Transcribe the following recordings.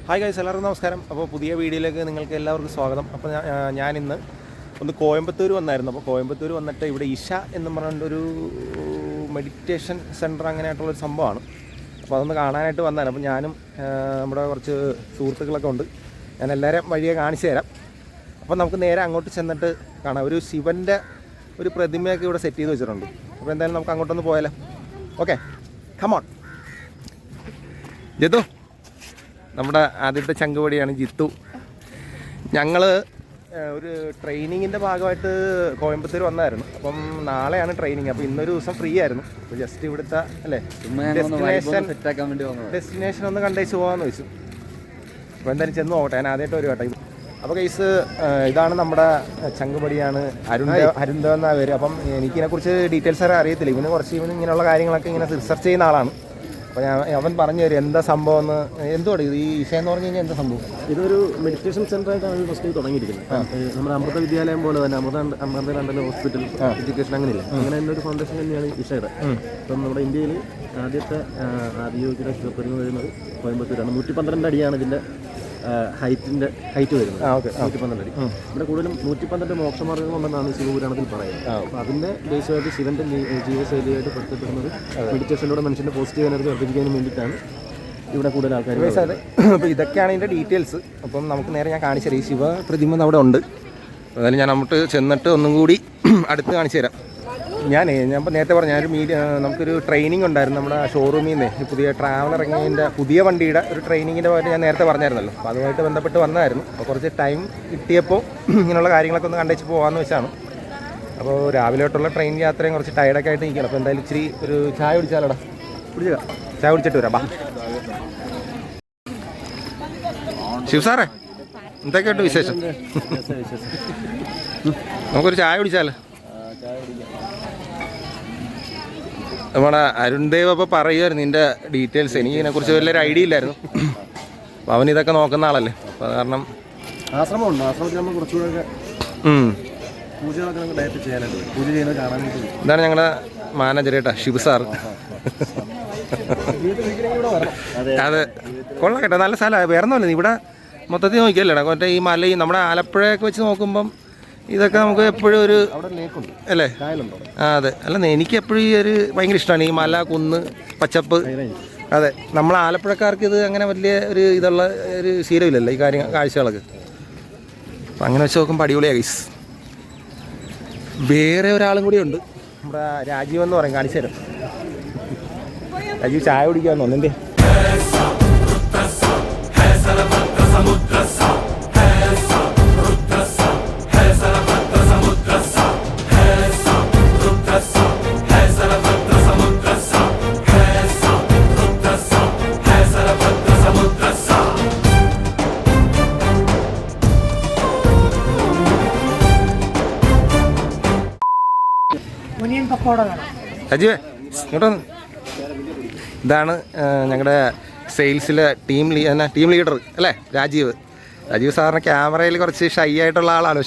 Hi guys, എല്ലാവർക്കും നമസ്കാരം. അപ്പോൾ പുതിയ വീഡിയോയിലേക്ക് നിങ്ങൾക്ക് എല്ലാവർക്കും സ്വാഗതം. അപ്പോൾ ഞാനിന്ന് ഒന്ന് കോയമ്പത്തൂർ വന്നായിരുന്നു. അപ്പോൾ കോയമ്പത്തൂർ വന്നിട്ട് ഇവിടെ ഇഷ എന്ന് പറഞ്ഞൊരു മെഡിറ്റേഷൻ സെൻറ്റർ അങ്ങനെയായിട്ടുള്ളൊരു സംഭവമാണ്. അപ്പോൾ അതൊന്ന് കാണാനായിട്ട് വന്നതാണ്. അപ്പോൾ ഞാനും നമ്മുടെ കുറച്ച് സുഹൃത്തുക്കളൊക്കെ ഉണ്ട്. ഞാൻ എല്ലാവരെയും വഴിയെ കാണിച്ചു തരാം. അപ്പോൾ നമുക്ക് നേരെ അങ്ങോട്ട് ചെന്നിട്ട് കാണാം. ഒരു ശിവൻ്റെ ഒരു പ്രതിമയൊക്കെ ഇവിടെ സെറ്റ് ചെയ്ത് വെച്ചിട്ടുണ്ട്. അപ്പോൾ എന്തായാലും നമുക്ക് അങ്ങോട്ടൊന്ന് പോയാലോ. Okay, come on. ജിത്തു, നമ്മുടെ ആദ്യത്തെ ചങ്കുപടിയാണ് ജിത്തു. ഞങ്ങൾ ഒരു ട്രെയിനിങ്ങിൻ്റെ ഭാഗമായിട്ട് കോയമ്പത്തൂർ വന്നായിരുന്നു. അപ്പം നാളെയാണ് ട്രെയിനിങ്. അപ്പോൾ ഇന്നൊരു ദിവസം ഫ്രീ ആയിരുന്നു. അപ്പോൾ ജസ്റ്റ് ഇവിടുത്തെ അല്ലേ ഡെസ്റ്റിനേഷൻ ഒന്ന് കണ്ടേച്ച് പോകാമെന്ന് വെച്ചു. അപ്പോൾ എന്തായാലും ചെന്ന് നോക്കട്ടെ. ഞാൻ ആദ്യമായിട്ട് ഒരു കേട്ടോ. അപ്പോൾ കേസ് ഇതാണ് നമ്മുടെ ചങ്കുപടിയാണ്, അരുന്ധ എന്നാണ് പേര്. അപ്പം എനിക്കിതിനെക്കുറിച്ച് ഡീറ്റെയിൽസ് അറിയത്തില്ല. ഇവന് ഇങ്ങനെയുള്ള കാര്യങ്ങളൊക്കെ ഇങ്ങനെ റിസർച്ച് ചെയ്യുന്ന ആളാണ്. അപ്പോൾ അവൻ പറഞ്ഞു തരും എന്താ സംഭവം എന്ന്. എന്തുകൊണ്ട് ഇത് ഈ ഇഷ എന്ന് പറഞ്ഞു കഴിഞ്ഞാൽ എന്താ സംഭവം? ഇതൊരു മെഡിറ്റേഷൻ സെൻ്ററായിട്ടാണ് ഇത് ഫസ്റ്റ് തുടങ്ങിയിരിക്കുന്നത്. നമ്മുടെ അമൃത വിദ്യാലയം പോലെ തന്നെ അമൃത ഹോസ്പിറ്റൽ എഡ്യൂക്കേഷൻ അങ്ങനെയില്ല, അങ്ങനെ തന്നെ ഒരു ഫൗണ്ടേഷൻ തന്നെയാണ് ഇഷയുടെ. ഇപ്പം നമ്മുടെ ഇന്ത്യയിൽ ആദ്യത്തെ ആദിയോഗിയുടെ ശിവപ്രതിമ വരുന്നത് കോയമ്പത്തൂരാണ്. 112 അടിയാണ് ഇതിൻ്റെ ഹൈറ്റ് വരുന്നത്. 112 അടി. ഇവിടെ കൂടുതലും 112 മോക്ഷമാർഗ്ഗങ്ങളുണ്ടെന്നാണ് ശിവപുരാണത്തിൽ പറയുന്നത്. അപ്പോൾ അതിൻ്റെ ബേസുമായിട്ട് ശിവൻ്റെ ജീവിതശൈലിയായിട്ട് പൊരുത്തപ്പെടുന്നത് മെഡിറ്റേഷനിലൂടെ മനുഷ്യൻ്റെ പോസിറ്റീവ് എനർജി വർദ്ധിപ്പിക്കാനും വേണ്ടിയിട്ടാണ് ഇവിടെ കൂടുതൽ ആൾക്കാർ. അപ്പോൾ ഇതൊക്കെയാണ് ഇതിൻ്റെ ഡീറ്റെയിൽസ്. അപ്പം നമുക്ക് നേരെ ഞാൻ കാണിച്ചു തരാം. ഈ ശിവ പ്രതിമ അവിടെ ഉണ്ട്. അതായത് ഞാൻ അങ്ങോട്ട് ചെന്നിട്ട് ഒന്നും കൂടി അടുത്ത് കാണിച്ചു തരാം. ഞാൻ നേരത്തെ പറഞ്ഞ നമുക്കൊരു ട്രെയിനിങ് ഉണ്ടായിരുന്നു നമ്മുടെ ഷോറൂമിൽ നിന്ന്. പുതിയ ട്രാവലർ ഇറങ്ങിയതിൻ്റെ പുതിയ വണ്ടിയുടെ ഒരു ട്രെയിനിങ്ങിൻ്റെ കാര്യം ഞാൻ നേരത്തെ പറഞ്ഞായിരുന്നല്ലോ. അപ്പോൾ അതുമായിട്ട് ബന്ധപ്പെട്ട് വന്നതായിരുന്നു. അപ്പോൾ കുറച്ച് ടൈം കിട്ടിയപ്പോൾ ഇങ്ങനെയുള്ള കാര്യങ്ങളൊക്കെ ഒന്ന് കണ്ടേച്ച് പോകാമെന്ന് വെച്ചാണ്. അപ്പോൾ രാവിലോട്ടുള്ള ട്രെയിൻ യാത്രയും കുറച്ച് ടയർഡൊക്കെ ആയിട്ട് നിൽക്കണം. അപ്പോൾ എന്തായാലും ഇച്ചിരി ഒരു ചായ കുടിച്ചാലോടാ. ചായ കുടിച്ചിട്ട് വരാം. ബാ ശിവ് സാറേ, എന്തൊക്കെയുണ്ട് വിശേഷം? നമുക്കൊരു ചായ കുടിച്ചാലോ? നമ്മുടെ അരുൺദേവ് അപ്പോൾ പറയുമായിരുന്നു ഇതിൻ്റെ ഡീറ്റെയിൽസ്. എനിക്ക് ഇതിനെക്കുറിച്ച് വലിയൊരു ഐഡിയ ഇല്ലായിരുന്നു. അപ്പോൾ അവൻ ഇതൊക്കെ നോക്കുന്ന ആളല്ലേ. അപ്പോൾ അത് കാരണം ആശ്രമമുണ്ട്. ആശ്രമത്തിൽ നമ്മൾ കുറച്ചുകൂടെ പൂജകളൊക്കെ നമുക്ക് ഡയറക്റ്റ് ചെയ്യാനായിട്ട് പൂജ ചെയ്യുന്നത് കാണാനായിട്ട്. ഇതാണ് ഞങ്ങളുടെ മാനേജർ കേട്ടോ, ശിവ് സാറ്. അത് കൊള്ളാം കേട്ടോ, നല്ല സ്ഥലമാണ്. വേറെ ഒന്നുമല്ല, ഇവിടെ മൊത്തത്തിൽ നോക്കിയല്ലേടാ. മറ്റേ ഈ മലയും നമ്മുടെ ആലപ്പുഴയൊക്കെ വെച്ച് നോക്കുമ്പം ഇതൊക്കെ നമുക്ക് എപ്പോഴും ഒരു അല്ലേ. ആ അതെ, അല്ല എനിക്ക് എപ്പോഴും ഈ ഒരു ഭയങ്കര ഇഷ്ടമാണ് ഈ മല, കുന്ന്, പച്ചപ്പ്. അതെ, നമ്മൾ ആലപ്പുഴക്കാർക്ക് ഇത് അങ്ങനെ വലിയ ഒരു ഇതുള്ള ഒരു ശീലമില്ലല്ലോ ഈ കാഴ്ചകളൊക്കെ. അപ്പം അങ്ങനെ വെച്ച് നോക്കുമ്പോൾ അടിപൊളിയാണ് ഗൈസ്. വേറെ ഒരാളും കൂടി ഉണ്ട്, നമ്മുടെ രാജീവ് എന്ന് പറയും. കാണിച്ചു തരാം. രാജീവ് ചായ കുടിക്കാമെന്ന് തോന്നുന്നു. എന്തേ രാജീവേ ഇങ്ങോട്ട് വന്ന്. ഇതാണ് ഞങ്ങളുടെ സെയിൽസിലെ ടീം ലീഡർ അല്ലേ, രാജീവ്. രാജീവ് സാറിന് ക്യാമറയിൽ കുറച്ച് ഷൈ ആയിട്ടുള്ള ആളാണ്.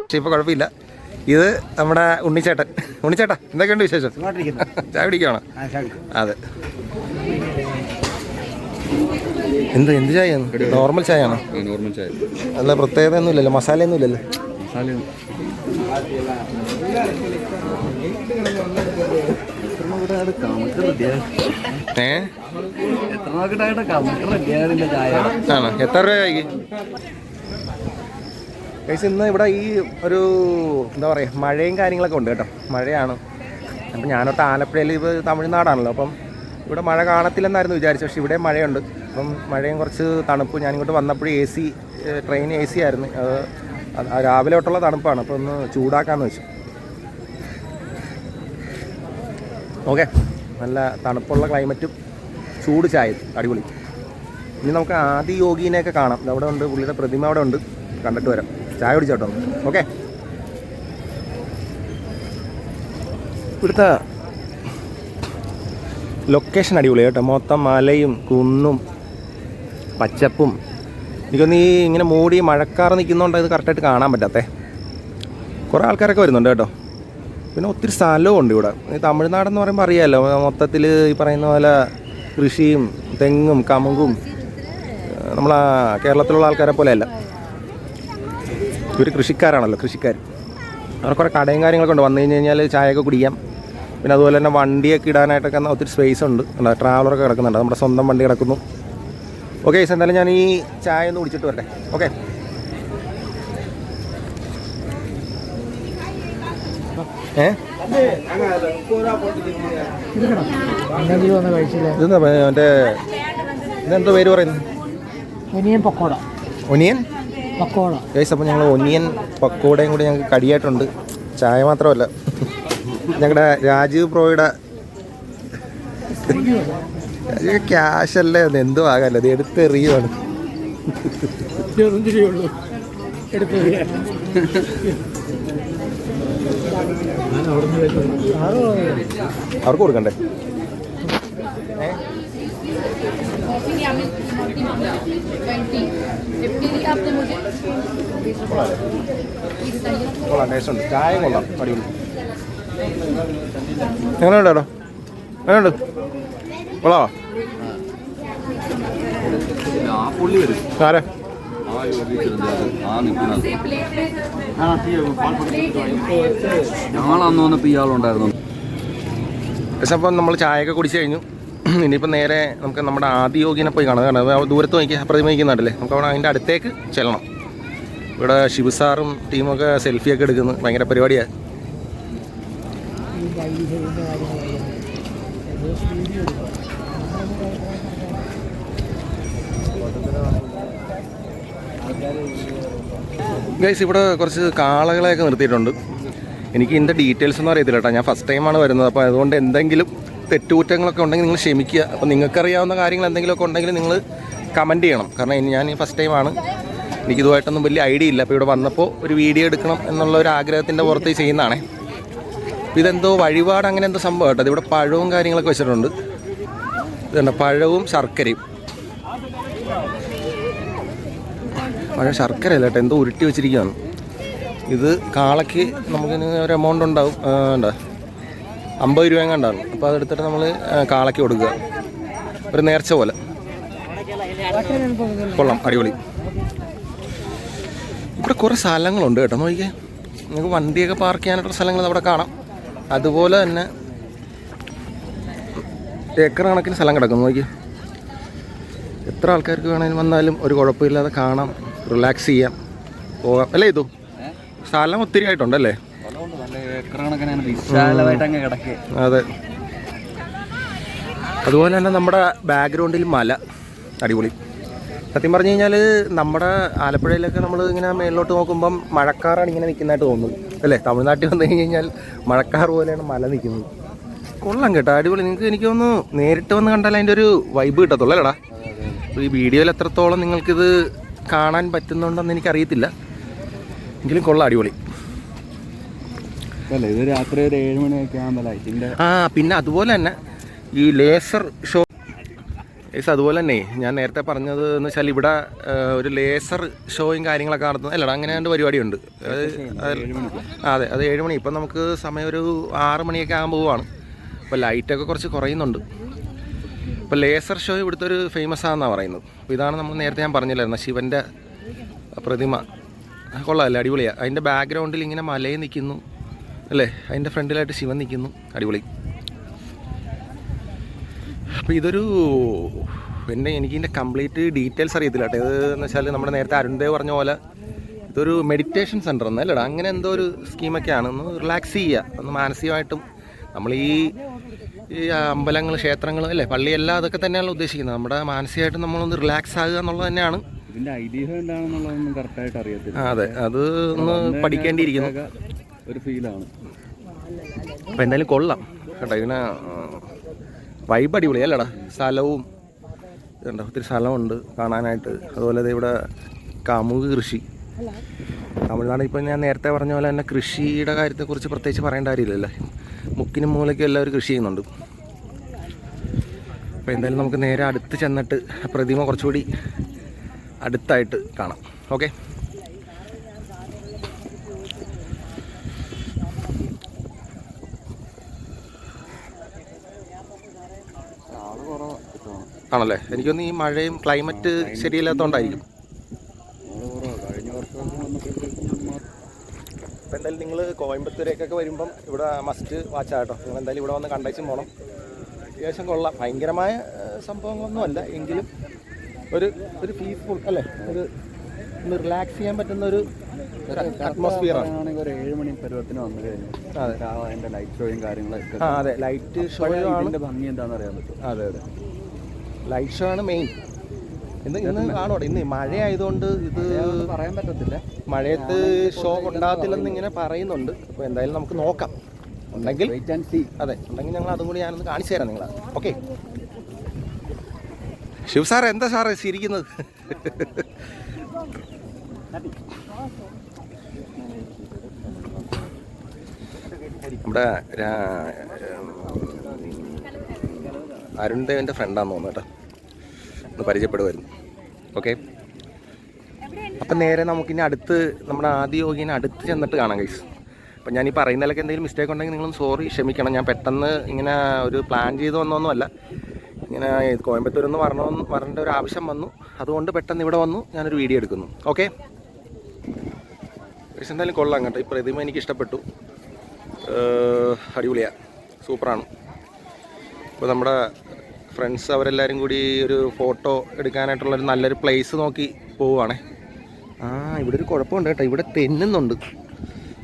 പക്ഷെ ഇപ്പോൾ കുഴപ്പമില്ല. ഇത് നമ്മുടെ ഉണ്ണിച്ചേട്ടൻ. ഉണ്ണിച്ചേട്ടാ, എന്തൊക്കെയുണ്ട് വിശേഷം? ചായ പിടിക്കുകയാണോ? അതെ. എന്ത് ചായയാണ്? നോർമൽ ചായയാണോ? നോർമൽ ചായ. അല്ല പ്രത്യേകത ഒന്നും ഇല്ലല്ലോ, മസാലയൊന്നും ഇല്ലല്ലോ. ആണോ? എത്ര രൂപയായി? കഴിച്ച് ഇന്ന് ഇവിടെ ഈ ഒരു എന്താ പറയുക മഴയും കാര്യങ്ങളൊക്കെ ഉണ്ട് കേട്ടോ. മഴയാണ്. അപ്പം ഞാനൊട്ട് ആലപ്പുഴയിൽ ഇപ്പോൾ തമിഴ്നാടാണല്ലോ. അപ്പം ഇവിടെ മഴ കാണത്തില്ലെന്നായിരുന്നു വിചാരിച്ചത്. പക്ഷേ ഇവിടെ മഴയുണ്ട്. അപ്പം മഴയും കുറച്ച് തണുപ്പ്. ഞാനിങ്ങോട്ട് വന്നപ്പോഴും ട്രെയിൻ AC ആയിരുന്നു. അത് രാവിലെ തൊട്ടുള്ള തണുപ്പാണ്. അപ്പോൾ ഒന്ന് ചൂടാക്കാമെന്ന് വെച്ചു. ഓക്കെ, നല്ല തണുപ്പുള്ള ക്ലൈമറ്റും ചൂട് ചായ അടിപൊളി. ഇനി നമുക്ക് ആദി യോഗിനെയൊക്കെ കാണാം. അവിടെ ഉണ്ട്, പുള്ളിയുടെ പ്രതിമ അവിടെ ഉണ്ട്, കണ്ടിട്ട് വരാം. ചായ കുടിച്ചോട്ടോ. ഓക്കെ, ഇവിടുത്തെ ലൊക്കേഷൻ അടിപൊളി കേട്ടോ. മൊത്തം മലയും കുന്നും പച്ചപ്പും. എനിക്കൊന്ന് ഈ ഇങ്ങനെ മൂടി മഴക്കാറ് നിൽക്കുന്നതുകൊണ്ട് ഇത് കറക്റ്റായിട്ട് കാണാൻ പറ്റാത്തേ. കുറേ ആൾക്കാരൊക്കെ വരുന്നുണ്ട് കേട്ടോ. പിന്നെ ഒത്തിരി സ്ഥലവും ഉണ്ട് ഇവിടെ. ഈ തമിഴ്നാടെന്ന് പറയുമ്പോൾ അറിയാമല്ലോ, മൊത്തത്തിൽ ഈ പറയുന്ന പോലെ കൃഷിയും തെങ്ങും കമുകും. നമ്മളാ കേരളത്തിലുള്ള ആൾക്കാരെ പോലെയല്ല, ഇവർ കൃഷിക്കാരാണല്ലോ, കൃഷിക്കാർ. അവിടെ കുറേ കടയും കാര്യങ്ങളൊക്കെ ഉണ്ട്. വന്നു കഴിഞ്ഞ് കഴിഞ്ഞാൽ ചായയൊക്കെ കുടിക്കാം. പിന്നെ അതുപോലെ തന്നെ വണ്ടിയൊക്കെ ഇടാനായിട്ടൊക്കെ ഒത്തിരി സ്പേസ് ഉണ്ട്. ട്രാവലറൊക്കെ കിടക്കുന്നുണ്ട്, നമ്മുടെ സ്വന്തം വണ്ടി കിടക്കുന്നു. ഓക്കെ, എന്തായാലും ഞാൻ ഈ ചായ ഒന്ന് കുടിച്ചിട്ട് വരട്ടെ. ഓക്കെ, ഇതെന്താ മറ്റേ ഇതെന്തോ പേര് പറയുന്നത്? Onion pakoda. Onion pakoda. Guys, അപ്പോൾ ഞങ്ങൾ ഒനിയൻ പക്കോടയും കൂടി ഞങ്ങൾക്ക് കടിയായിട്ടുണ്ട്. ചായ മാത്രമല്ല, ഞങ്ങളുടെ രാജീവ് പ്രോയുടെ ക്യാഷ് അല്ലേ, എന്തോ ആകാമല്ലോ, അത് എടുത്തെറിയുവാണ്. അവർക്ക് കൊടുക്കണ്ടേ? കൊള്ളാം, ടേസ്റ്റ് ഉണ്ട്. ചായ കൊള്ളാം, അടിപൊളി. എങ്ങനെയുണ്ട് കേട്ടോ? എങ്ങനെയുണ്ട്? കൊള്ളാവാ? ആരെ ഞങ്ങളന്ന് വന്നപ്പോൾ ഇയാളുണ്ടായിരുന്നു. പക്ഷെ അപ്പം നമ്മൾ ചായയൊക്കെ കുടിച്ച് കഴിഞ്ഞു. ഇനിയിപ്പോൾ നേരെ നമുക്ക് നമ്മുടെ ആദിയോഗിനെ പോയി കാണാം. കാരണം ദൂരത്ത് നോക്കിയാൽ പ്രതിമയ്ക്കുന്നുണ്ടല്ലേ, നമുക്ക് അവിടെ അതിൻ്റെ അടുത്തേക്ക് ചെല്ലണം. ഇവിടെ ശിവസാറും ടീമൊക്കെ സെൽഫിയൊക്കെ എടുക്കുന്നു, ഭയങ്കര പരിപാടിയാണ്. ഗൈസ്, ഇവിടെ കുറച്ച് കാളകളെയൊക്കെ നിർത്തിയിട്ടുണ്ട്. എനിക്ക് ഇതിൻ്റെ ഡീറ്റെയിൽസ് ഒന്നും അറിയത്തില്ല കേട്ടോ, ഞാൻ ഫസ്റ്റ് ടൈമാണ് വരുന്നത്. അപ്പോൾ അതുകൊണ്ട് എന്തെങ്കിലും തെറ്റുകുറ്റങ്ങളൊക്കെ ഉണ്ടെങ്കിൽ നിങ്ങൾ ക്ഷമിക്കുക. അപ്പോൾ നിങ്ങൾക്കറിയാവുന്ന കാര്യങ്ങൾ എന്തെങ്കിലുമൊക്കെ ഉണ്ടെങ്കിൽ നിങ്ങൾ കമൻറ്റ് ചെയ്യണം. കാരണം ഞാൻ ഈ ഫസ്റ്റ് ടൈമാണ്, എനിക്കിതുമായിട്ടൊന്നും വലിയ ഐഡിയ ഇല്ല. അപ്പോൾ ഇവിടെ വന്നപ്പോൾ ഒരു വീഡിയോ എടുക്കണം എന്നുള്ള ഒരു ആഗ്രഹത്തിൻ്റെ പുറത്ത് ചെയ്യുന്നതാണേ. ഇതെന്തോ വഴിപാട് അങ്ങനെ എന്തോ സംഭവം കേട്ടോ. ഇതിവിടെ പഴവും കാര്യങ്ങളൊക്കെ വെച്ചിട്ടുണ്ട്. ഇതുണ്ട്, പഴവും ശർക്കരയും. പഴം ശർക്കര അല്ല കേട്ടോ, എന്തോ ഉരുട്ടി വെച്ചിരിക്കുകയാണ്. ഇത് കാളയ്ക്ക് നമുക്കിന് ഒരു എമൗണ്ട് ഉണ്ടാവും, ഉണ്ടോ 50 രൂപ എങ്ങാണ്ടാണ്. അപ്പോൾ അതെടുത്തിട്ട് നമ്മൾ കാളയ്ക്ക് കൊടുക്കുക, ഒരു നേർച്ച പോലെ. കൊള്ളാം, അടിപൊളി. ഇവിടെ കുറേ സ്ഥലങ്ങളുണ്ട് കേട്ടോ, നോക്കിക്കേ. നിങ്ങൾക്ക് വണ്ടിയൊക്കെ പാർക്ക് ചെയ്യാനായിട്ടുള്ള സ്ഥലങ്ങൾ അവിടെ കാണാം. അതുപോലെ തന്നെ ഏക്കർ കണക്കിന് സ്ഥലം കിടക്കും, നോക്കി. എത്ര ആൾക്കാർക്ക് വേണമെങ്കിലും വന്നാലും ഒരു കുഴപ്പമില്ലാതെ കാണാം, റിലാക്സ് ചെയ്യാം, പോകാം. അല്ലേ ഇതു സ്ഥലം ഒത്തിരി ആയിട്ടുണ്ടല്ലേ? അതെ. അതുപോലെ തന്നെ നമ്മുടെ ബാക്ക്ഗ്രൗണ്ടിൽ മല, അടിപൊളി. സത്യം പറഞ്ഞു കഴിഞ്ഞാൽ നമ്മുടെ ആലപ്പുഴയിലൊക്കെ നമ്മൾ ഇങ്ങനെ മേളിലോട്ട് നോക്കുമ്പം മഴക്കാറാണ് ഇങ്ങനെ നിൽക്കുന്നതായിട്ട് തോന്നുന്നു അല്ലേ? തമിഴ്നാട്ടിൽ വന്നു കഴിഞ്ഞാൽ മഴക്കാർ പോലെയാണ് മല നിൽക്കുന്നത്. കൊള്ളാം കേട്ടോ, അടിപൊളി. എനിക്ക് തോന്നുന്നു നേരിട്ട് വന്ന് കണ്ടാൽ അതിൻ്റെ ഒരു വൈബ് കിട്ടത്തുള്ളൂ അല്ലേടാ? ഈ വീഡിയോയിൽ എത്രത്തോളം നിങ്ങൾക്കിത് കാണാൻ പറ്റുന്നുണ്ടെന്ന് എനിക്കറിയത്തില്ല, എങ്കിലും കൊള്ളാം, അടിപൊളി. ഇത് രാത്രി ഒരു 7 മണിയൊക്കെ ആകുമ്പോൾ ലൈറ്റിൻ്റെ. പിന്നെ അതുപോലെ തന്നെ ഈ ലേസർ ഷോ അതുപോലെ തന്നെ ഞാൻ നേരത്തെ പറഞ്ഞത് എന്ന് വെച്ചാൽ ഇവിടെ ഒരു ലേസർ ഷോയും കാര്യങ്ങളൊക്കെ നടത്തുന്നത് അല്ലടാ, അങ്ങനെ രണ്ട് പരിപാടിയുണ്ട്. അതെ, അത് 7 മണി. ഇപ്പം നമുക്ക് സമയം ഒരു 6 മണിയൊക്കെ ആകുമ്പോൾ പോവാണ്. അപ്പോൾ ലൈറ്റൊക്കെ കുറച്ച് കുറയുന്നുണ്ട്. ഇപ്പോൾ ലേസർ ഷോ ഇവിടുത്തെ ഒരു ഫേമസ് ആണെന്നാണ് പറയുന്നത്. അപ്പോൾ ഇതാണ് നമ്മൾ നേരത്തെ ഞാൻ പറഞ്ഞില്ലായിരുന്നു, ശിവൻ്റെ പ്രതിമ. കൊള്ളാമല്ലേ, അടിപൊളിയാണ്. അതിൻ്റെ ബാക്ക്ഗ്രൗണ്ടിൽ ഇങ്ങനെ മലയിൽ നിൽക്കുന്നു അല്ലേ, അതിൻ്റെ ഫ്രണ്ടിലായിട്ട് ശിവൻ നിൽക്കുന്നു, അടിപൊളി. അപ്പോൾ ഇതൊരു എനിക്കിതിൻ്റെ കംപ്ലീറ്റ് ഡീറ്റെയിൽസ് അറിയത്തില്ല കേട്ടോ. ഇത് എന്ന് വെച്ചാൽ നമ്മുടെ നേരത്തെ അരുൺദേവ് പറഞ്ഞ പോലെ ഇതൊരു മെഡിറ്റേഷൻ സെൻ്റർ എന്നല്ലേടാ, അങ്ങനെ എന്തോ ഒരു സ്കീമൊക്കെയാണ്. ഒന്ന് റിലാക്സ് ചെയ്യുക, ഒന്ന് മാനസികമായിട്ടും. നമ്മൾ ഈ അമ്പലങ്ങൾ, ക്ഷേത്രങ്ങൾ അല്ലേ, പള്ളിയെല്ലാം അതൊക്കെ തന്നെയാണ് ഉദ്ദേശിക്കുന്നത്. നമ്മുടെ മാനസികമായിട്ട് നമ്മളൊന്ന് റിലാക്സ് ആകുക എന്നുള്ളത് തന്നെയാണ്. ഇതിൻ്റെ ഐതിഹ്യം എന്താണെന്നുള്ളതൊന്നും കറക്റ്റായിട്ട് അറിയത്തില്ല. അതെ, അത് ഒന്ന് പഠിക്കേണ്ടിയിരിക്കുന്നു, ഒരു ഫീലാണ്. അപ്പോൾ എന്തായാലും കൊള്ളാം. കേട്ടോ. ഇതിനെ വൈബ് അടിപൊളി അല്ലടാ. സ്ഥലവും ഇതുണ്ടോ, ഒത്തിരി സ്ഥലമുണ്ട് കാണാനായിട്ട്. അതുപോലെ ഇവിടെ കമുക് കൃഷി, തമിഴ്നാട് ഇപ്പം ഞാൻ നേരത്തെ പറഞ്ഞ പോലെ തന്നെ കൃഷിയുടെ കാര്യത്തെക്കുറിച്ച് പ്രത്യേകിച്ച് പറയേണ്ട കാര്യമില്ലല്ലോ. മുക്കിനും മൂലയ്ക്കും എല്ലാവരും കൃഷി ചെയ്യുന്നുണ്ട്. അപ്പോൾ എന്തായാലും നമുക്ക് നേരെ അടുത്ത് ചെന്നിട്ട് പ്രതിമ കുറച്ചുകൂടി അടുത്തായിട്ട് കാണാം. ഓക്കെ, ആണല്ലേ. എനിക്കൊന്ന് ഈ മഴയും ക്ലൈമറ്റ് ശരിയല്ലാത്തതുകൊണ്ടായിരിക്കും. അപ്പോൾ എന്തായാലും നിങ്ങൾ കോയമ്പത്തൂരേക്കൊക്കെ വരുമ്പം ഇവിടെ മസ്റ്റ് വാച്ച് ആട്ടോ. നിങ്ങൾ എന്തായാലും ഇവിടെ വന്ന് കണ്ടേച്ചും പോകണം. അത്യാവശ്യം കൊള്ളാം. ഭയങ്കരമായ സംഭവങ്ങളൊന്നുമല്ല, എങ്കിലും ഒരു പീസ്ഫുൾ അല്ലേ, ഒന്ന് റിലാക്സ് ചെയ്യാൻ പറ്റുന്ന ഒരു അറ്റ്മോസ്ഫിയറാണ്. ഒരു 7 മണി പരുവത്തിന് വന്നു കഴിഞ്ഞു. അതെ, അതിൻ്റെ ലൈറ്റ് ഷോയും കാര്യങ്ങളൊക്കെ. അതെ, ലൈറ്റ് ഷോ ആണ് ഭംഗി എന്താണെന്ന് അറിയാൻ പറ്റും. അതെ, ലൈറ്റ് ഷോ ആണ് മെയിൻ. ഇന്ന് കാണോടെ, ഇന്ന് മഴ ആയതുകൊണ്ട് ഇത് പറയാൻ പറ്റത്തില്ല. മഴയത്ത് ഷോ ഉണ്ടാകത്തില്ലെന്ന് ഇങ്ങനെ പറയുന്നുണ്ട്. അപ്പോൾ എന്തായാലും നമുക്ക് നോക്കാം. ഉണ്ടെങ്കിൽ അതെ, ഉണ്ടെങ്കിൽ ഞങ്ങൾ അതും കൂടി ഞാനൊന്ന് കാണിച്ചു തരാം നിങ്ങളെ. ഓക്കെ. ശിവ് സാർ എന്താ സാറേ ചിരിക്കുന്നത്? നമ്മുടെ അരുൺ ദേവൻ്റെ ഫ്രണ്ടാന്ന് തോന്നുന്നു കേട്ടോ. ഒന്ന് പരിചയപ്പെടുമായിരുന്നു. ഓക്കെ, അപ്പം നേരെ നമുക്കിനി അടുത്ത് നമ്മുടെ ആദിയോഗിനെ അടുത്ത് ചെന്നിട്ട് കാണാം ഗൈസ്. അപ്പം ഞാൻ ഈ പറയുന്നതിലൊക്കെ എന്തെങ്കിലും മിസ്റ്റേക്ക് ഉണ്ടെങ്കിൽ നിങ്ങളൊന്ന് സോറി, ക്ഷമിക്കണം. ഞാൻ പെട്ടെന്ന് ഇങ്ങനെ ഒരു പ്ലാൻ ചെയ്ത് വന്നൊന്നുമല്ല. ഇങ്ങനെ കോയമ്പത്തൂരിൽ നിന്ന് വരേണ്ട ഒരു ആവശ്യം വന്നു, അതുകൊണ്ട് പെട്ടെന്ന് ഇവിടെ വന്നു ഞാനൊരു വീഡിയോ എടുക്കുന്നു. ഓക്കെ ഗൈസ്, എന്തായാലും കൊള്ളാം കേട്ടോ. ഈ പ്രതിമ എനിക്ക് ഇഷ്ടപ്പെട്ടു. അടിപൊളിയാണ്, സൂപ്പറാണ്. ഇപ്പോൾ നമ്മുടെ ഫ്രണ്ട്സ് അവരെല്ലാവരും കൂടി ഒരു ഫോട്ടോ എടുക്കാനായിട്ടുള്ളൊരു നല്ലൊരു പ്ലേസ് നോക്കി പോവുകയാണേ. ഇവിടെ ഒരു കുഴപ്പമുണ്ട് കേട്ടോ, ഇവിടെ തെന്നുന്നുണ്ട്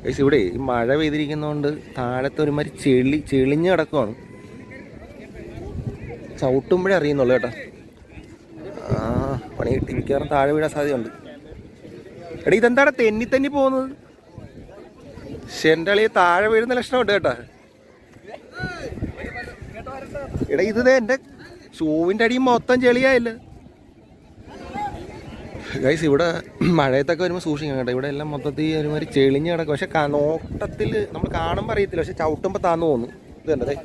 ഗൈസ്. ഇവിടെ ഈ മഴ പെയ്തിരിക്കുന്നതുകൊണ്ട് താഴത്തെ ഒരുമാതിരി ചെളിഞ്ഞ് കിടക്കുവാണ്. ചവിട്ടുമ്പോഴേ അറിയുന്നുള്ളൂ കേട്ടോ. പണി കിട്ടി, മിക്കവാറും താഴെ വീഴാൻ സാധ്യതയുണ്ട്. എടാ, ഇതെന്താണ് തെന്നി പോകുന്നത്? ശെൻ്റെ താഴെ വീഴുന്ന ലക്ഷണമുണ്ട് കേട്ടോ. എടാ, ഇത് എൻ്റെ ഷൂവിൻ്റെ അടിയും മൊത്തം ചെളിയായില്ല ഗൈസ്. ഇവിടെ മഴയത്തൊക്കെ വരുമ്പോൾ സൂക്ഷിക്കണം കേട്ടോ. ഇവിടെ എല്ലാം മൊത്തത്തിൽ ഒരുമാതിരി ചെളിഞ്ഞ് കിടക്കും. പക്ഷെ നോട്ടത്തിൽ നമ്മൾ കാണുമ്പോൾ അറിയത്തില്ല, പക്ഷെ ചവിട്ടുമ്പോൾ താന്നു പോകുന്നു. ഇത് കണ്ടതേ.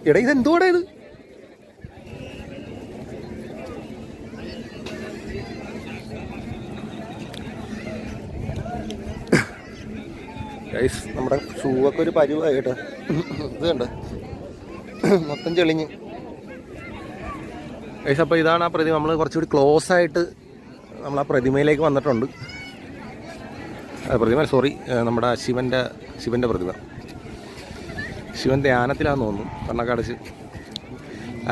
എടാ, ഇതെന്തോടാ ഇത്? ഗൈസ്, നമ്മുടെ ഷൂവൊക്കെ ഒരു പരുവായി കേട്ടോ. ഇത് കണ്ടോ, മൊത്തം ചെളിഞ്ഞ് ഗൈസ്. അപ്പോൾ ഇതാണ് ആ പ്രതിമ. നമ്മൾ കുറച്ചുകൂടി ക്ലോസ് ആയിട്ട് നമ്മൾ ആ പ്രതിമയിലേക്ക് വന്നിട്ടുണ്ട്. പ്രതിമ സോറി, നമ്മുടെ ശിവൻ്റെ പ്രതിമ. ശിവൻ ധ്യാനത്തിലാണെന്ന് തോന്നുന്നു, കണ്ണക്കടച്ച്.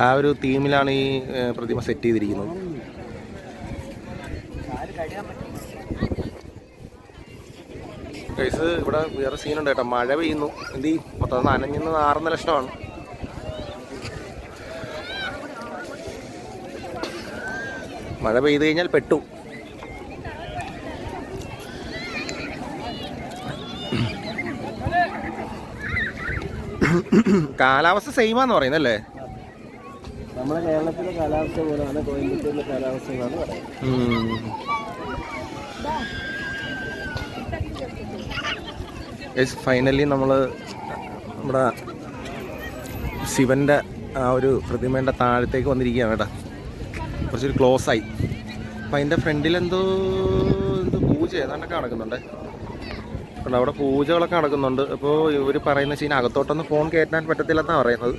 ആ ഒരു തീമിലാണ് ഈ പ്രതിമ സെറ്റ് ചെയ്തിരിക്കുന്നത്. ഗൈസ്, ഇവിടെ വേറെ സീനുണ്ട് കേട്ടോ. മഴ പെയ്യുന്നു, എന്ത് ചെയ്യും, മൊത്തം നനഞ്ഞെന്ന് നാറുന്ന ലക്ഷണമാണ്. മഴ പെയ്ത് കഴിഞ്ഞാൽ പെട്ടു. കാലാവസ്ഥ സെയിമാന്ന് പറയുന്നല്ലേ? നമ്മുടെ കേരളത്തിലെ കാലാവസ്ഥ പോലെയാണ് കോയമ്പത്തൂരിലെ കാലാവസ്ഥ എന്നാണ് പറയുന്നത്. ഫൈനലി നമ്മൾ നമ്മുടെ ശിവൻ്റെ ആ ഒരു പ്രതിമേൻ്റെ താഴത്തേക്ക് വന്നിരിക്കുകയാണ് കേട്ടോ. കുറച്ചൊരു ക്ലോസ് ആയി. അപ്പം അതിൻ്റെ ഫ്രണ്ടിൽ എന്തോ പൂജ ഏതാണ്ടൊക്കെ നടക്കുന്നുണ്ട്. അപ്പോൾ അവിടെ പൂജകളൊക്കെ നടക്കുന്നുണ്ട്. അപ്പോൾ ഇവർ പറയുന്ന വെച്ചാൽ അകത്തോട്ടൊന്നും ഫോൺ കയറ്റാൻ പറ്റത്തില്ലെന്നാണ് പറയുന്നത്.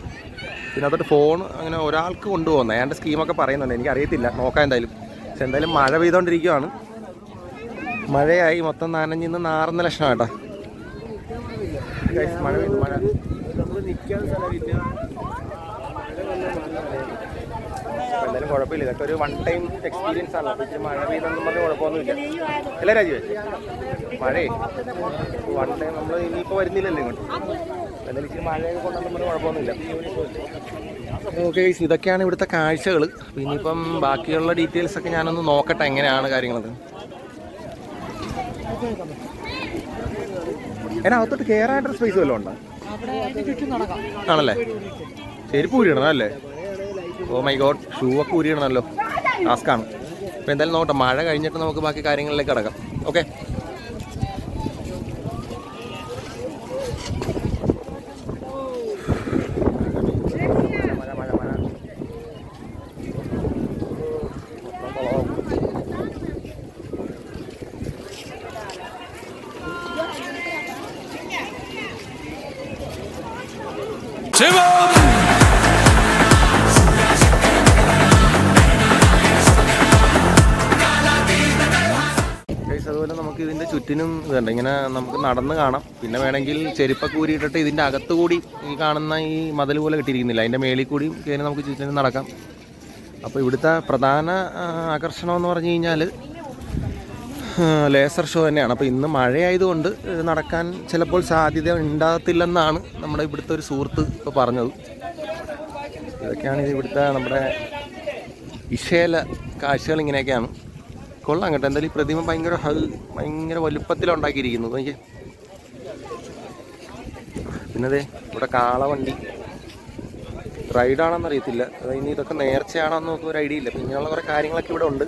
പിന്നെ അതൊട്ട് ഫോൺ അങ്ങനെ ഒരാൾക്ക് കൊണ്ടുപോകുന്നത് അതിൻ്റെ സ്കീമൊക്കെ പറയുന്നുണ്ട്. എനിക്കറിയത്തില്ല, നോക്കാം എന്തായാലും. പക്ഷെ എന്തായാലും മഴ പെയ്തുകൊണ്ടിരിക്കുകയാണ്. മഴയായി മൊത്തം നനഞ്ഞിന്ന് നാറുന്ന ലക്ഷണം കേട്ടോ. മഴ പെയ്തു, മഴ. നമ്മൾ നിൽക്കാൻ സ്ഥലമില്ല. എന്തായാലും കുഴപ്പമില്ല, ഇതൊക്കെ ഒരു 1 ടൈം എക്സ്പീരിയൻസ് ആണ്. അപ്പോൾ ഇച്ചിരി മഴ പെയ്തൊന്നും പറഞ്ഞ് കുഴപ്പമൊന്നുമില്ല. അല്ല രാജീവേ, മഴയെ 1 ടൈം നമ്മൾ ഇനിയിപ്പോൾ വരുന്നില്ലല്ലോ ഇങ്ങോട്ട്. എന്തായാലും ഇച്ചിരി മഴയൊക്കെ കൊണ്ടൊന്നും പറഞ്ഞ് കുഴപ്പമൊന്നുമില്ല. ഓക്കെ, ഇതൊക്കെയാണ് ഇവിടുത്തെ കാഴ്ചകൾ. അപ്പോൾ ഇനിയിപ്പം ബാക്കിയുള്ള ഡീറ്റെയിൽസൊക്കെ ഞാനൊന്ന് നോക്കട്ടെ എങ്ങനെയാണ് കാര്യങ്ങളത്. അതിനകത്തോട്ട് കയറാനായിട്ടൊരു സ്പേസ് വല്ലതും ഉണ്ടോ? അവിടെ അതിന് ചുറ്റും നടക്കാം. ആണല്ലേ? ചെരുപ്പ് ഊരിയിടണം അല്ലേ? ഓ മൈ ഗോഡ്, ഷൂ ഒക്കെ ഊരിയിടണമല്ലോ, ടാസ്ക്കാണ്. അപ്പോൾ എന്തായാലും നോക്കട്ടെ, മഴ കഴിഞ്ഞിട്ട് നമുക്ക് ബാക്കി കാര്യങ്ങളിലേക്ക് കിടക്കാം. ഓക്കെ. അതുപോലെ നമുക്ക് ഇതിൻ്റെ ചുറ്റിനും ഇതുണ്ട്, ഇങ്ങനെ നമുക്ക് നടന്ന് കാണാം. പിന്നെ വേണമെങ്കിൽ ചെരുപ്പൊക്കെ ഊരിയിട്ടിട്ട് ഇതിൻ്റെ അകത്ത് കൂടി ഈ കാണുന്ന ഈ മതിൽ പോലെ കിട്ടിയിരിക്കുന്നില്ല, അതിൻ്റെ മേളിൽ കൂടിയും കയറി നമുക്ക് ചുറ്റിനും നടക്കാം. അപ്പോൾ ഇവിടുത്തെ പ്രധാന ആകർഷണം എന്ന് പറഞ്ഞു കഴിഞ്ഞാൽ ലേസർ ഷോ തന്നെയാണ്. അപ്പോൾ ഇന്ന് മഴയായതുകൊണ്ട് നടക്കാൻ ചിലപ്പോൾ സാധ്യത ഉണ്ടാകത്തില്ലെന്നാണ് നമ്മുടെ ഇവിടുത്തെ ഒരു സുഹൃത്ത് ഇപ്പോൾ പറഞ്ഞത്. ഇതൊക്കെയാണ് ഇവിടുത്തെ നമ്മുടെ ഇഷയിലെ കാഴ്ചകൾ. ഇങ്ങനെയൊക്കെയാണ്. കൊള്ളാം കേട്ടോ. എന്തായാലും ഈ പ്രതിമ ഭയങ്കര വലുപ്പത്തിലുണ്ടാക്കിയിരിക്കുന്നു എനിക്ക്. പിന്നെ അതെ ഇവിടെ കാളവണ്ടി റൈഡാണെന്ന് അറിയത്തില്ല. ഇനി ഇതൊക്കെ നേർച്ചയാണോന്ന് നമുക്ക് ഒരു ഐഡിയ ഇല്ല. പിന്നെ ഇങ്ങനെയുള്ള കുറേ കാര്യങ്ങളൊക്കെ ഇവിടെ ഉണ്ട്.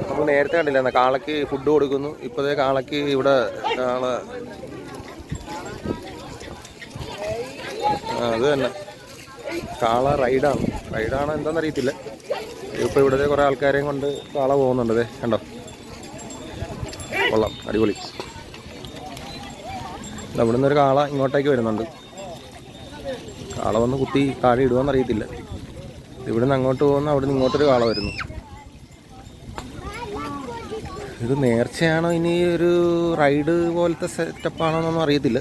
നമ്മൾ നേരത്തെ കണ്ടില്ല, കാളയ്ക്ക് ഫുഡ് കൊടുക്കുന്നു. ഇപ്പോഴത്തെ കാളയ്ക്ക് ഇവിടെ അത് തന്നെ കാള റൈഡാണ് എന്താണെന്ന് അറിയത്തില്ല. ഇപ്പോൾ ഇവിടുത്തെ കുറേ ആൾക്കാരെയും കൊണ്ട് കാള പോകുന്നുണ്ട്. അതെ കണ്ടോ, കൊള്ളാം, അടിപൊളി. ഇവിടെ നിന്നൊരു കാള ഇങ്ങോട്ടേക്ക് വരുന്നുണ്ട്. കാള വന്ന് കുത്തി താഴെ ഇടുകയെന്ന് അറിയത്തില്ല. ഇവിടെ നിന്ന് അങ്ങോട്ട് പോകുന്ന അവിടെ നിന്ന് ഇങ്ങോട്ടൊരു കാള വരുന്നു. ഇത് നേർച്ചയാണോ ഇനി ഒരു റൈഡ് പോലത്തെ സെറ്റപ്പാണോ എന്നൊന്നും അറിയത്തില്ല.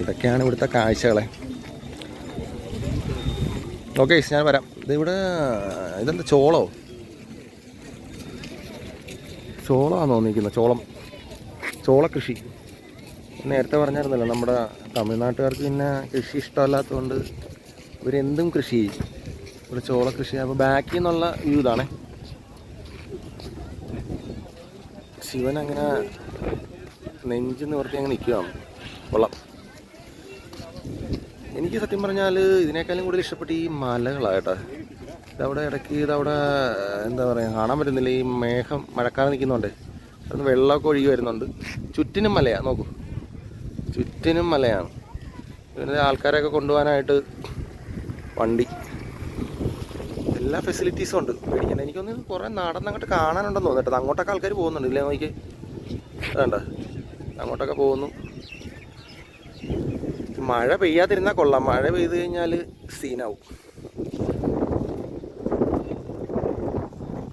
ഇതൊക്കെയാണ് ഇവിടുത്തെ കാഴ്ചകളെ. ഓക്കെ, ഞാൻ വരാം. ഇതിവിടെ ഇതെന്താ ചോളമാണെന്ന് തോന്നിയിരിക്കുന്നത്. ചോളക്കൃഷി നേരത്തെ പറഞ്ഞായിരുന്നല്ലോ, നമ്മുടെ തമിഴ്നാട്ടുകാർക്ക് പിന്നെ കൃഷി ഇഷ്ടമല്ലാത്തതുകൊണ്ട് ഇവരെന്തും കൃഷി ചെയ്യും. ഇവിടെ ചോളക്കൃഷി. അപ്പോൾ ബാക്കിൽ നിന്നുള്ള വ്യൂ ഇതാണേ. ശിവൻ അങ്ങനെ നെഞ്ച് നിവർത്തി അങ്ങനെ നിൽക്കുകയാണ്. കൊള്ളാം. എനിക്ക് സത്യം പറഞ്ഞാൽ ഇതിനേക്കാളും കൂടുതൽ ഇഷ്ടപ്പെട്ട ഈ മലകളായിട്ടാ. ഇതവിടെ ഇടയ്ക്ക് ഇതവിടെ എന്താ പറയുക, കാണാൻ പറ്റുന്നില്ല. ഈ മേഘം മഴക്കാലം നിൽക്കുന്നുണ്ട്, അതൊന്ന് വെള്ളമൊക്കെ ഒഴുകി വരുന്നുണ്ട്. ചുറ്റിനും മലയാണ്, നോക്കൂ, ചുറ്റിനും മലയാണ്. പിന്നെ ആൾക്കാരെയൊക്കെ കൊണ്ടുപോകാനായിട്ട് വണ്ടി, എല്ലാ ഫെസിലിറ്റീസും ഉണ്ട്. പേടിക്കണ്ട. എനിക്കൊന്ന് കുറേ നടന്നങ്ങോട്ട് കാണാനുണ്ടെന്ന് തോന്നിട്ട്. അങ്ങോട്ടൊക്കെ ആൾക്കാർ പോകുന്നുണ്ട്. ഇല്ലേ നോക്കി, വേണ്ട, അങ്ങോട്ടൊക്കെ പോകുന്നു. മഴ പെയ്യാതിരുന്നാൽ കൊള്ളാം. മഴ പെയ്ത് കഴിഞ്ഞാൽ സീനാവും.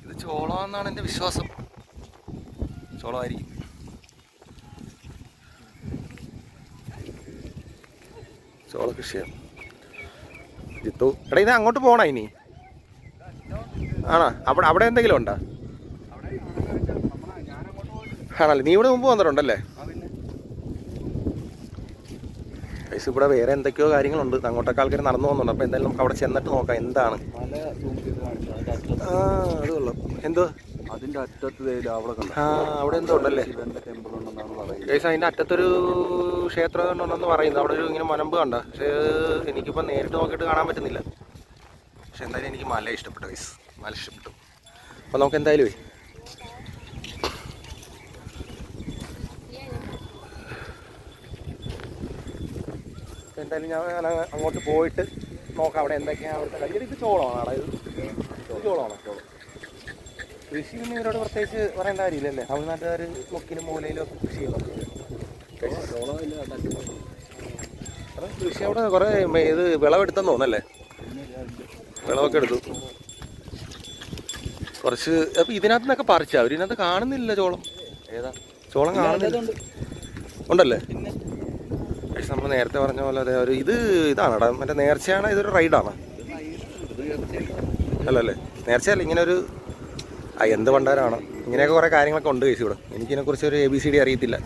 ഇത് ചോളമെന്നാണ് എൻ്റെ വിശ്വാസം. ചോളമായിരിക്കും. ചോള കൃഷിയാണ്. ജിത്തു എടാ, ഇത് അങ്ങോട്ട് പോകണോ ഇനി? ആണോ? അവിടെ എന്തെങ്കിലും ഉണ്ടോ? ആണല്ലേ? നീ ഇവിടെ മുമ്പ് വന്നിട്ടുണ്ടല്ലേ? ഇവിടെ വേറെ എന്തൊക്കെയോ കാര്യങ്ങളുണ്ട്. അങ്ങോട്ടൊക്കെ ആൾക്കാർ നടന്നു പോകുന്നുണ്ട്. അപ്പോൾ എന്തായാലും നമുക്ക് അവിടെ ചെന്നിട്ട് നോക്കാം എന്താണ്. അത് കൊള്ളാം. എന്തോ അതിൻ്റെ അറ്റത്ത് അവിടെ എന്തോ ഉണ്ടല്ലേ? അതിൻ്റെ അറ്റത്തൊരു ക്ഷേത്രം ഉണ്ടെന്ന് പറയുന്നത്. അവിടെ ഒരു ഇങ്ങനെ മുനമ്പ് കണ്ട. പക്ഷേ എനിക്കിപ്പോൾ നേരിട്ട് നോക്കിയിട്ട് കാണാൻ പറ്റുന്നില്ല. പക്ഷെ എന്തായാലും എനിക്ക് മല ഇഷ്ടപ്പെട്ടു. മല ഇഷ്ടപ്പെട്ടു. അപ്പോൾ നമുക്ക് എന്തായാലും ഞാൻ അങ്ങോട്ട് പോയിട്ട് നോക്കാം അവിടെ എന്തൊക്കെയാണ് അവിടുത്തെ കാര്യം. ഇത് ചോളമാണോ? ഇത് ചോളമാണോ? കൃഷി ഒന്നും ഇവരോട് പ്രത്യേകിച്ച് പറയേണ്ട കാര്യമില്ലല്ലേ? തമിഴ്നാട്ടുകാർ മുക്കിനും മൂലയിലും ഒക്കെ കൃഷി ചെയ്യുന്നുണ്ട്. കൃഷി അവിടെ കുറേ ഇത് വിളവെടുത്തെന്ന് തോന്നല്ലേ? വിളവൊക്കെ എടുത്തു കുറച്ച്. അപ്പോൾ ഇതിനകത്ത് നിന്നൊക്കെ പറിച്ചാൽ അവർ ഇതിനകത്ത് കാണുന്നില്ല ചോളം. ഏതാ ചോളം കാണുന്നില്ല? ഉണ്ടല്ലേ? പക്ഷെ നമ്മൾ നേരത്തെ പറഞ്ഞ പോലെ അതെ ഒരു ഇതാണോ മറ്റേ നേർച്ചയാണ്? ഇതൊരു റൈഡാണ് അല്ലല്ലേ? നേർച്ചയല്ല, ഇങ്ങനെ ഒരു എന്ത് പണ്ടാരാണ്. ഇങ്ങനെയൊക്കെ കുറേ കാര്യങ്ങളൊക്കെ ഉണ്ട് കേസ് ഇവിടെ. എനിക്കിതിനെക്കുറിച്ച് ഒരു ABCD അറിയത്തില്ല.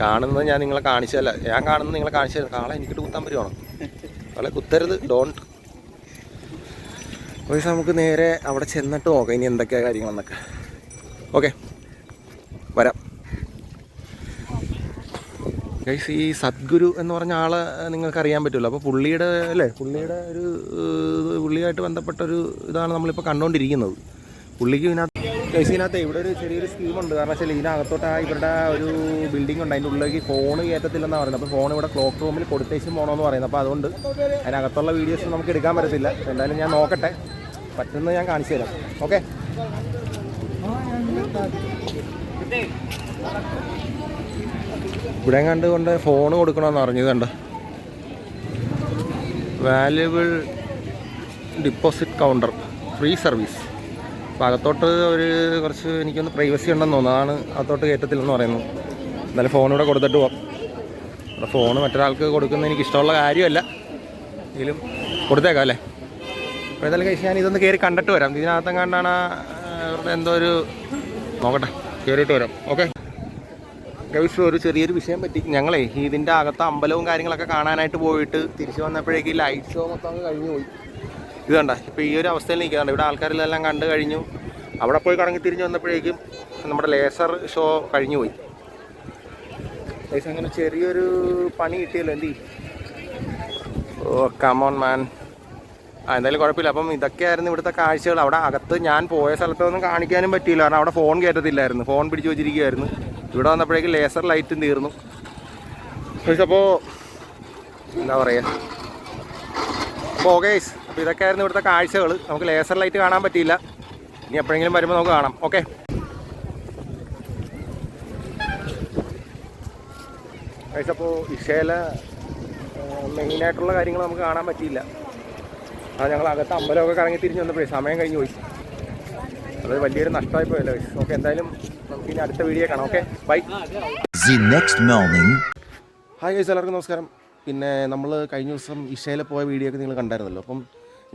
കാണുന്നത് ഞാൻ നിങ്ങളെ കാണിച്ചല്ല, ഞാൻ കാണുന്നത് നിങ്ങളെ കാണിച്ചല്ല. കാളെ എനിക്കിട്ട് കുത്താൻ പറ്റുവാണോ? കാളെ കുത്തരുത്, ഡോണ്ട്. അപ്പോൾ നമുക്ക് നേരെ അവിടെ ചെന്നിട്ട് നോക്കാം ഇനി എന്തൊക്കെയാണ് കാര്യങ്ങളെന്നൊക്കെ. ഓക്കെ, വരാം. ഗൈസ് ഈ സദ്ഗുരു എന്ന് പറഞ്ഞ ആളെ നിങ്ങൾക്ക് അറിയാൻ പറ്റുമല്ലോ. അപ്പോൾ പുള്ളിയുടെ ഒരു പുള്ളിയായിട്ട് ബന്ധപ്പെട്ടൊരു ഇതാണ് നമ്മളിപ്പോൾ കണ്ടുകൊണ്ടിരിക്കുന്നത്. പുള്ളിക്ക് ഇതിനകത്ത് ഇവിടെ ഒരു ചെറിയൊരു സ്കീമുണ്ട്. കാരണം വെച്ചാൽ ഇതിനകത്തോട്ട് ഇവരുടെ ഒരു ബിൽഡിംഗ് ഉണ്ട്, അതിൻ്റെ ഉള്ളിലേക്ക് ഫോൺ കയറ്റത്തില്ലെന്നാണ് പറയുന്നത്. അപ്പോൾ ഫോൺ ഇവിടെ ക്ലോക്ക് റൂമിൽ കൊടുത്തേച്ചും പോകണമെന്ന് പറയുന്നത്. അപ്പോൾ അതുകൊണ്ട് അതിനകത്തുള്ള വീഡിയോസ് നമുക്ക് എടുക്കാൻ പറ്റത്തില്ല. എന്തായാലും ഞാൻ നോക്കട്ടെ, പറ്റുന്നത് ഞാൻ കാണിച്ചു തരാം. ഓക്കെ, ഇവിടെ കണ്ടുകൊണ്ട് ഫോൺ കൊടുക്കണമെന്ന് പറഞ്ഞത് കണ്ട valuable deposit counter free service. അപ്പോൾ അകത്തോട്ട് ഒരു കുറച്ച് എനിക്കൊന്ന് പ്രൈവസി ഉണ്ടെന്ന് തോന്നുന്നു, അതാണ് അകത്തോട്ട് കയറ്റത്തില്ലെന്ന് പറയുന്നു. എന്നാലും ഫോണിവിടെ കൊടുത്തിട്ട് പോകാം. അപ്പോൾ ഫോൺ മറ്റൊരാൾക്ക് കൊടുക്കുന്നത് എനിക്ക് ഇഷ്ടമുള്ള കാര്യമല്ല, എങ്കിലും കൊടുത്തേക്കാം അല്ലേ. അപ്പോൾ ഏതായാലും കഴിച്ച് ഞാൻ ഇതൊന്ന് കയറി കണ്ടിട്ട് വരാം. ഇതിനകത്തും കണ്ടാണ് അവരുടെ എന്തോ ഒരു നോക്കട്ടെ, കയറിയിട്ട് വരാം. ഓക്കെ ഗൈസ്, ഒരു ചെറിയൊരു വിഷയം പറ്റി. ഞങ്ങളെ ഇതിൻ്റെ അകത്ത് അമ്പലവും കാര്യങ്ങളൊക്കെ കാണാനായിട്ട് പോയിട്ട് തിരിച്ചു വന്നപ്പോഴേക്കും ലൈറ്റ് ഷോ മൊത്തം അങ്ങ് കഴിഞ്ഞു പോയി. ഇത് കണ്ട, ഇപ്പോൾ ഈ ഒരു അവസ്ഥയിൽ നിൽക്കുന്നുണ്ട്. ഇവിടെ ആൾക്കാരെല്ലാം കണ്ടു കഴിഞ്ഞു. അവിടെ പോയി കറങ്ങി തിരിഞ്ഞ് വന്നപ്പോഴേക്കും നമ്മുടെ ലേസർ ഷോ കഴിഞ്ഞു പോയി. ഗൈസ്, അങ്ങനെ ചെറിയൊരു പണി കിട്ടിയല്ലോ. എന്തി ഓ കമോൺ മാൻ. എന്തായാലും കുഴപ്പമില്ല. അപ്പം ഇതൊക്കെയായിരുന്നു ഇവിടുത്തെ കാഴ്ചകൾ. അവിടെ അകത്ത് ഞാൻ പോയ സ്ഥലത്തൊന്നും കാണിക്കാനും പറ്റിയില്ല, കാരണം അവിടെ ഫോൺ കയറ്റത്തില്ലായിരുന്നു, ഫോൺ പിടിച്ചു വെച്ചിരിക്കുകയായിരുന്നു. ഇവിടെ വന്നപ്പോഴേക്കും ലേസർ ലൈറ്റും തീർന്നു. അപ്പോൾ എന്താ പറയുക, അപ്പോൾ ഗൈസ്, അപ്പോൾ ഇതൊക്കെയായിരുന്നു ഇവിടുത്തെ കാഴ്ചകൾ. നമുക്ക് ലേസർ ലൈറ്റ് കാണാൻ പറ്റിയില്ല, ഇനി എപ്പോഴെങ്കിലും വരുമ്പോൾ നമുക്ക് കാണാം. ഓക്കെ, ഗൈസ്, അപ്പോൾ ഇഷയിലെ മെയിനായിട്ടുള്ള കാര്യങ്ങൾ നമുക്ക് കാണാൻ പറ്റിയില്ല. അത് ഞങ്ങൾ അകത്ത് അമ്പലമൊക്കെ കറങ്ങി തിരിഞ്ഞ് വന്നപ്പോഴേ സമയം കഴിഞ്ഞ് പോയി. അത് വലിയൊരു നഷ്ടമായി പോയല്ലോ. ഓക്കെ, എന്തായാലും നമുക്ക് ഇനി അടുത്ത വീഡിയോ കാണാം. Okay, by. ഹായ് ഗൈസ്, എല്ലാവർക്കും നമസ്കാരം. പിന്നെ നമ്മൾ കഴിഞ്ഞ ദിവസം ഇഷയിൽ പോയ വീഡിയോ ഒക്കെ നിങ്ങൾ കണ്ടായിരുന്നല്ലോ. അപ്പം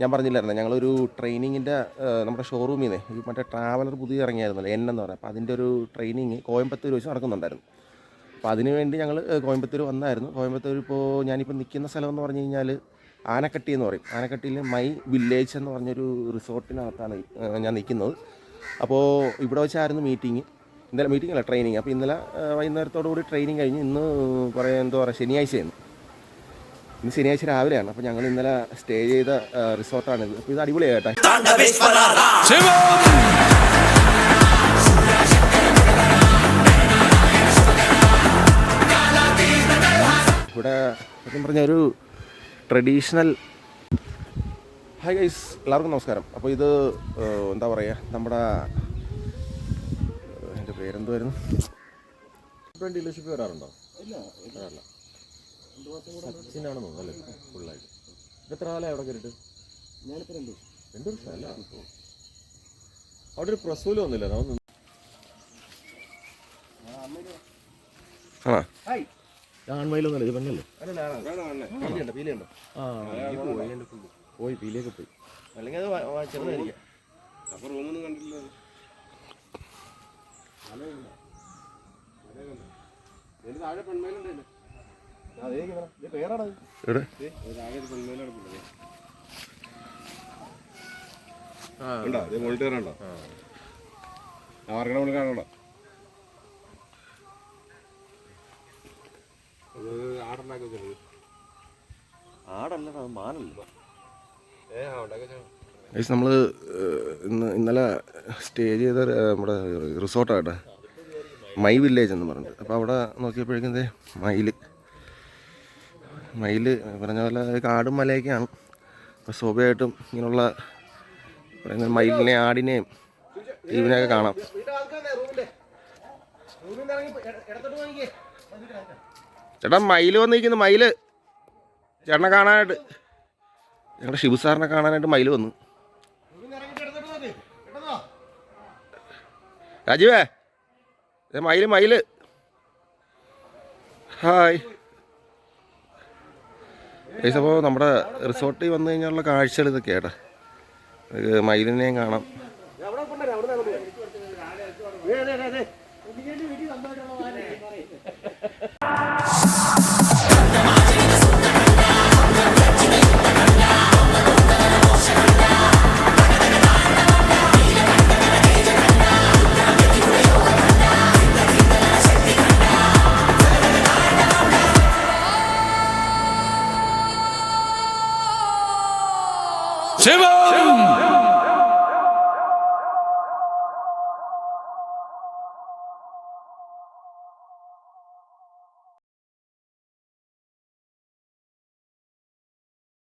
ഞാൻ പറഞ്ഞില്ലായിരുന്നു, ഞങ്ങളൊരു ട്രെയിനിങ്ങിൻ്റെ നമ്മുടെ ഷോറൂമിൽ നിന്ന് മറ്റേ ട്രാവലർ പുതിയ ഇറങ്ങിയായിരുന്നല്ലോ, എന്ന് പറയുന്നത്. അപ്പോൾ അതിൻ്റെ ഒരു ട്രെയിനിങ് കോയമ്പത്തൂർ വെച്ച് നടക്കുന്നുണ്ടായിരുന്നു. അപ്പോൾ അതിനുവേണ്ടി ഞങ്ങൾ കോയമ്പത്തൂർ വന്നായിരുന്നു. കോയമ്പത്തൂർ ഇപ്പോൾ ഞാനിപ്പോൾ നിൽക്കുന്ന സ്ഥലം എന്ന് പറഞ്ഞു കഴിഞ്ഞാൽ ആനക്കട്ടി എന്ന് പറയും. ആനക്കട്ടിയിൽ മൈ വില്ലേജ് എന്ന് പറഞ്ഞൊരു റിസോർട്ടിനകത്താണ് ഞാൻ നിൽക്കുന്നത്. അപ്പോൾ ഇവിടെ വെച്ചായിരുന്നു മീറ്റിംഗ്. ഇന്നലെ മീറ്റിംഗ് അല്ല, ട്രെയിനിങ്. അപ്പോൾ ഇന്നലെ വൈകുന്നേരത്തോടു കൂടി ട്രെയിനിങ് കഴിഞ്ഞ് ഇന്ന് കുറേ എന്താ പറയുക ശനിയാഴ്ചയാണ്. ഇന്ന് ശനിയാഴ്ച രാവിലെയാണ്. അപ്പോൾ ഞങ്ങൾ ഇന്നലെ സ്റ്റേ ചെയ്ത റിസോർട്ടാണിത്. അപ്പോൾ ഇത് അടിപൊളിയായിട്ടെ. ഇവിടെ സത്യം പറഞ്ഞൊരു ട്രഡീഷണൽ. ഹായ് ഗൈസ്, എല്ലാവർക്കും നമസ്കാരം. അപ്പോൾ ഇത് എന്താ പറയുക, നമ്മുടെ എൻ്റെ പേരെന്തുവായിരുന്നു, ഡീലർഷിപ്പ് വരാറുണ്ടോ? ഇല്ല, സച്ചിനാണെന്ന് തോന്നുന്നു അല്ലേ ഫുള്ളായിട്ട്. എത്ര കാലം അവിടെ കയറിയിട്ട്? ഞാനിപ്പോൾ 2 വർഷം അല്ല. അവിടെ ഒരു പ്രസൂലം ഒന്നുമില്ല. ആൺമയിലൊന്നുമല്ല, ഇത് പെണ്ണല്ലേ? പീലിയുണ്ടോ? ആ, പോയി പീലിയൊക്കെ പോയി. അല്ലെങ്കിൽ അത് ചെറുതായിരിക്കാം. അപ്പോൾ റൂമൊന്നും കണ്ടില്ല. താഴെ പെൺമയിലുണ്ടല്ലോ. ഇത് പേരാണത്. മോണിറ്റർ ഉണ്ടോ? ആർക്കണ മുകളിൽ കാണണ്ടോ? ആടല്ല, മാനല്ല. നമ്മൾ ഇന്നലെ സ്റ്റേ ചെയ്ത നമ്മുടെ റിസോർട്ടാട്ടെ, മൈ വില്ലേജ് എന്ന് പറഞ്ഞിട്ട്. അപ്പോൾ അവിടെ നോക്കിയപ്പോഴേക്കും മയിൽ പറഞ്ഞ പോലെ കാടും മലയൊക്കെയാണ്. അപ്പോൾ സ്വാഭാവികമായിട്ടും ഇങ്ങനെയുള്ള പറയുന്ന മയിലിനെ, ആടിനെയും ഇതിനെയൊക്കെ കാണാം. ചേട്ടാ, മയിൽ വന്നിരിക്കുന്നു. മയിൽ ചേട്ടനെ കാണാനായിട്ട്, ഞങ്ങളുടെ ഷിബു സാറിനെ കാണാനായിട്ട് മയിൽ വന്നു. രാജീവേ, മയിൽ. ഹായ്. അപ്പോൾ നമ്മുടെ റിസോർട്ടിൽ വന്നു കഴിഞ്ഞാലുള്ള കാഴ്ചകൾ ഇതൊക്കെയാട്ടെ. മയിലിനെയും കാണാം. ശിവം